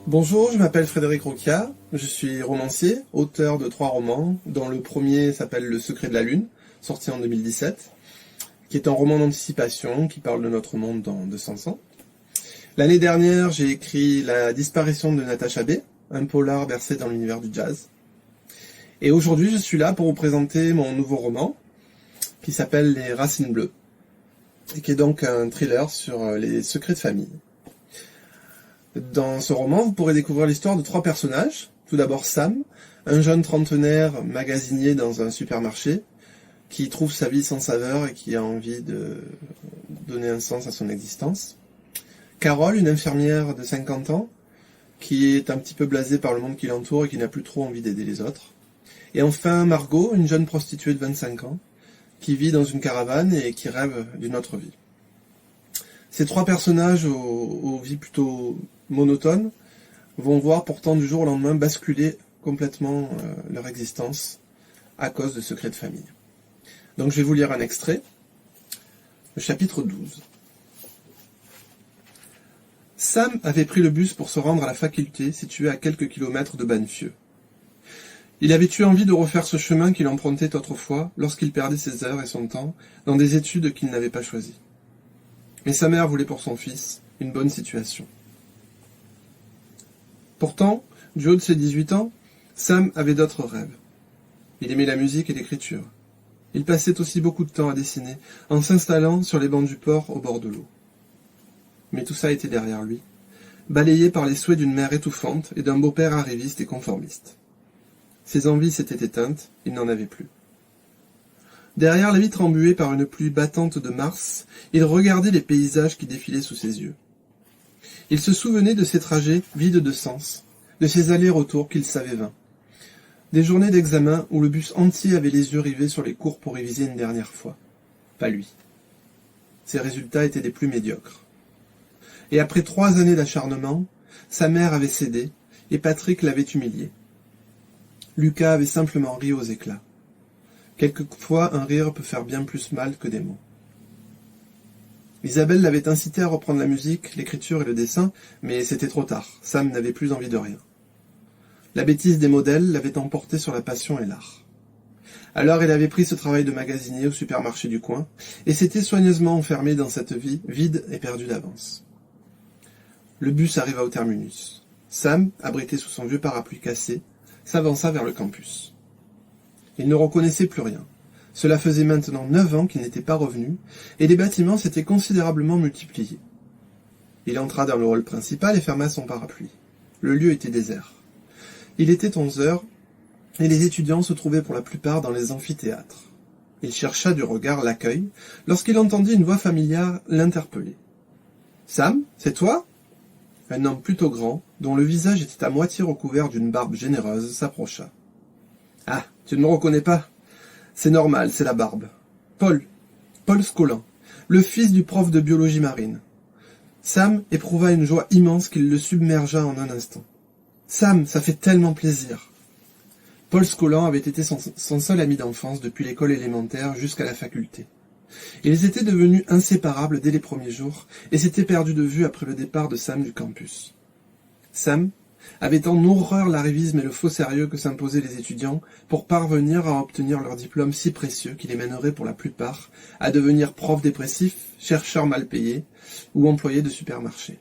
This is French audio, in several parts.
Bonjour, je m'appelle Frédéric Roquia, je suis romancier, auteur de 3 romans, dont le premier s'appelle Le secret de la lune, sorti en 2017, qui est un roman d'anticipation qui parle de notre monde dans 200 ans. L'année dernière, j'ai écrit La disparition de Natacha B, un polar bercé dans l'univers du jazz. Et aujourd'hui, je suis là pour vous présenter mon nouveau roman, qui s'appelle Les Racines Bleues, et qui est donc un thriller sur les secrets de famille. Dans ce roman, vous pourrez découvrir l'histoire de 3 personnages. Tout d'abord Sam, un jeune trentenaire magasinier dans un supermarché, qui trouve sa vie sans saveur et qui a envie de donner un sens à son existence. Carole, une infirmière de 50 ans, qui est un petit peu blasée par le monde qui l'entoure et qui n'a plus trop envie d'aider les autres. Et enfin Margot, une jeune prostituée de 25 ans, qui vit dans une caravane et qui rêve d'une autre vie. Ces 3 personnages aux vies plutôt monotones vont voir pourtant du jour au lendemain basculer complètement leur existence à cause de secrets de famille. Donc je vais vous lire un extrait, le chapitre 12. Sam avait pris le bus pour se rendre à la faculté située à quelques kilomètres de Banfieux. Il avait eu envie de refaire ce chemin qu'il empruntait autrefois lorsqu'il perdait ses heures et son temps dans des études qu'il n'avait pas choisies. Mais sa mère voulait pour son fils une bonne situation. Pourtant, du haut de ses 18 ans, Sam avait d'autres rêves. Il aimait la musique et l'écriture. Il passait aussi beaucoup de temps à dessiner, en s'installant sur les bancs du port au bord de l'eau. Mais tout ça était derrière lui, balayé par les souhaits d'une mère étouffante et d'un beau-père arriviste et conformiste. Ses envies s'étaient éteintes, il n'en avait plus. Derrière la vitre embuée par une pluie battante de mars, il regardait les paysages qui défilaient sous ses yeux. Il se souvenait de ses trajets vides de sens, de ses allers-retours qu'il savait vains. Des journées d'examen où le bus entier avait les yeux rivés sur les cours pour réviser une dernière fois. Pas lui. Ses résultats étaient des plus médiocres. Et après 3 années d'acharnement, sa mère avait cédé et Patrick l'avait humilié. Lucas avait simplement ri aux éclats. Quelquefois, un rire peut faire bien plus mal que des mots. Isabelle l'avait incité à reprendre la musique, l'écriture et le dessin, mais c'était trop tard. Sam n'avait plus envie de rien. La bêtise des modèles l'avait emporté sur la passion et l'art. Alors il avait pris ce travail de magasinier au supermarché du coin, et s'était soigneusement enfermé dans cette vie vide et perdue d'avance. Le bus arriva au terminus. Sam, abrité sous son vieux parapluie cassé, s'avança vers le campus. Il ne reconnaissait plus rien. Cela faisait maintenant 9 ans qu'il n'était pas revenu, et les bâtiments s'étaient considérablement multipliés. Il entra dans le hall principal et ferma son parapluie. Le lieu était désert. Il était 11 heures, et les étudiants se trouvaient pour la plupart dans les amphithéâtres. Il chercha du regard l'accueil, lorsqu'il entendit une voix familière l'interpeller. « Sam, c'est toi ?» Un homme plutôt grand, dont le visage était à moitié recouvert d'une barbe généreuse, s'approcha. « Ah, tu ne me reconnais pas ? C'est normal, c'est la barbe. Paul Scolin, le fils du prof de biologie marine. » Sam éprouva une joie immense qui le submergea en un instant. « Sam, ça fait tellement plaisir !» Paul Scolin avait été son seul ami d'enfance depuis l'école élémentaire jusqu'à la faculté. Ils étaient devenus inséparables dès les premiers jours et s'étaient perdus de vue après le départ de Sam du campus. Sam avait en horreur l'arrivisme et le faux sérieux que s'imposaient les étudiants pour parvenir à obtenir leur diplôme si précieux qui les mènerait pour la plupart à devenir profs dépressifs, chercheurs mal payés ou employés de supermarché.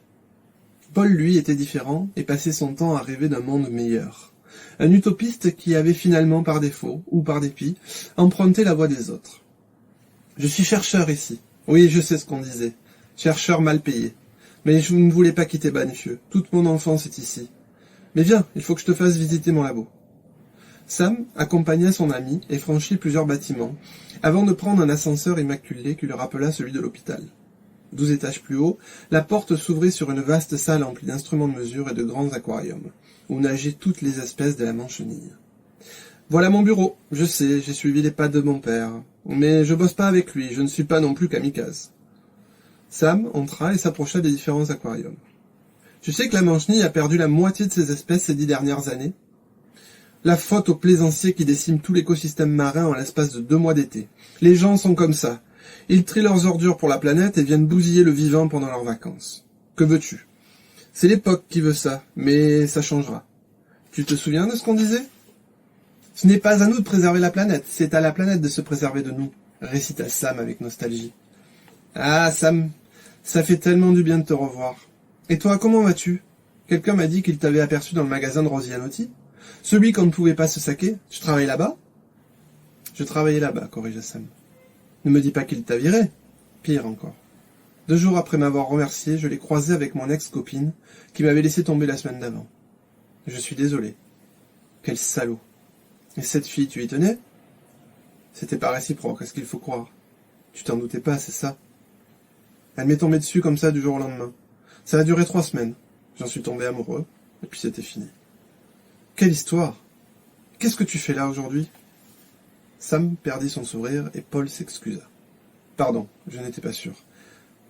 Paul, lui, était différent et passait son temps à rêver d'un monde meilleur. Un utopiste qui avait finalement, par défaut ou par dépit, emprunté la voie des autres. « Je suis chercheur ici. Oui, je sais ce qu'on disait. Chercheur mal payé. Mais je ne voulais pas quitter Banfieux. Toute mon enfance est ici. Mais viens, il faut que je te fasse visiter mon labo. » Sam accompagna son ami et franchit plusieurs bâtiments, avant de prendre un ascenseur immaculé qui le rappela celui de l'hôpital. 12 étages plus haut, la porte s'ouvrit sur une vaste salle emplie d'instruments de mesure et de grands aquariums, où nageaient toutes les espèces de la manchenille. « Voilà mon bureau. Je sais, j'ai suivi les pas de mon père. Mais je bosse pas avec lui, je ne suis pas non plus kamikaze. » Sam entra et s'approcha des différents aquariums. « Tu sais que la manchenille a perdu la moitié de ses espèces ces 10 dernières années ? La faute aux plaisanciers qui déciment tout l'écosystème marin en l'espace de 2 mois d'été. Les gens sont comme ça. Ils trient leurs ordures pour la planète et viennent bousiller le vivant pendant leurs vacances. Que veux-tu ? C'est l'époque qui veut ça, mais ça changera. Tu te souviens de ce qu'on disait? Ce n'est pas à nous de préserver la planète, c'est à la planète de se préserver de nous, récita Sam avec nostalgie. Ah, Sam, ça fait tellement du bien de te revoir. Et toi, comment vas-tu? Quelqu'un m'a dit qu'il t'avait aperçu dans le magasin de Rosianotti. Celui qu'on ne pouvait pas se saquer. Tu travailles là-bas? Je travaillais là-bas, corrigea Sam. Ne me dis pas qu'il t'a viré. Pire encore. 2 jours après m'avoir remercié, je l'ai croisé avec mon ex-copine, qui m'avait laissé tomber la semaine d'avant. Je suis désolé. Quel salaud. Et cette fille, tu y tenais? C'était pas réciproque, est-ce qu'il faut croire? Tu t'en doutais pas, c'est ça? Elle m'est tombée dessus comme ça du jour au lendemain. Ça a duré 3 semaines. J'en suis tombé amoureux, et puis c'était fini. Quelle histoire! Qu'est-ce que tu fais là aujourd'hui? Sam perdit son sourire et Paul s'excusa. Pardon, je n'étais pas sûr.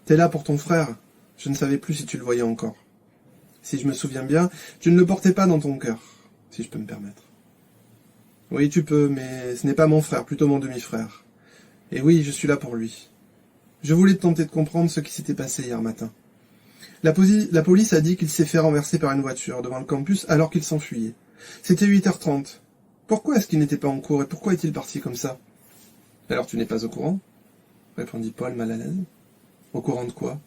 T'es là pour ton frère? Je ne savais plus si tu le voyais encore. Si je me souviens bien, tu ne le portais pas dans ton cœur, si je peux me permettre. Oui, tu peux, mais ce n'est pas mon frère, plutôt mon demi-frère. Et oui, je suis là pour lui. Je voulais tenter de comprendre ce qui s'était passé hier matin. La police a dit qu'il s'est fait renverser par une voiture devant le campus alors qu'il s'enfuyait. C'était 8h30. Pourquoi est-ce qu'il n'était pas en cours et pourquoi est-il parti comme ça? Alors tu n'es pas au courant? Répondit Paul mal à l'aise. Au courant de quoi?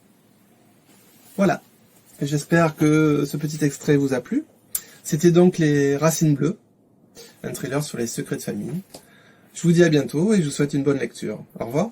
Voilà. J'espère que ce petit extrait vous a plu. C'était donc Les Racines Bleues, un thriller sur les secrets de famille. Je vous dis à bientôt et je vous souhaite une bonne lecture. Au revoir.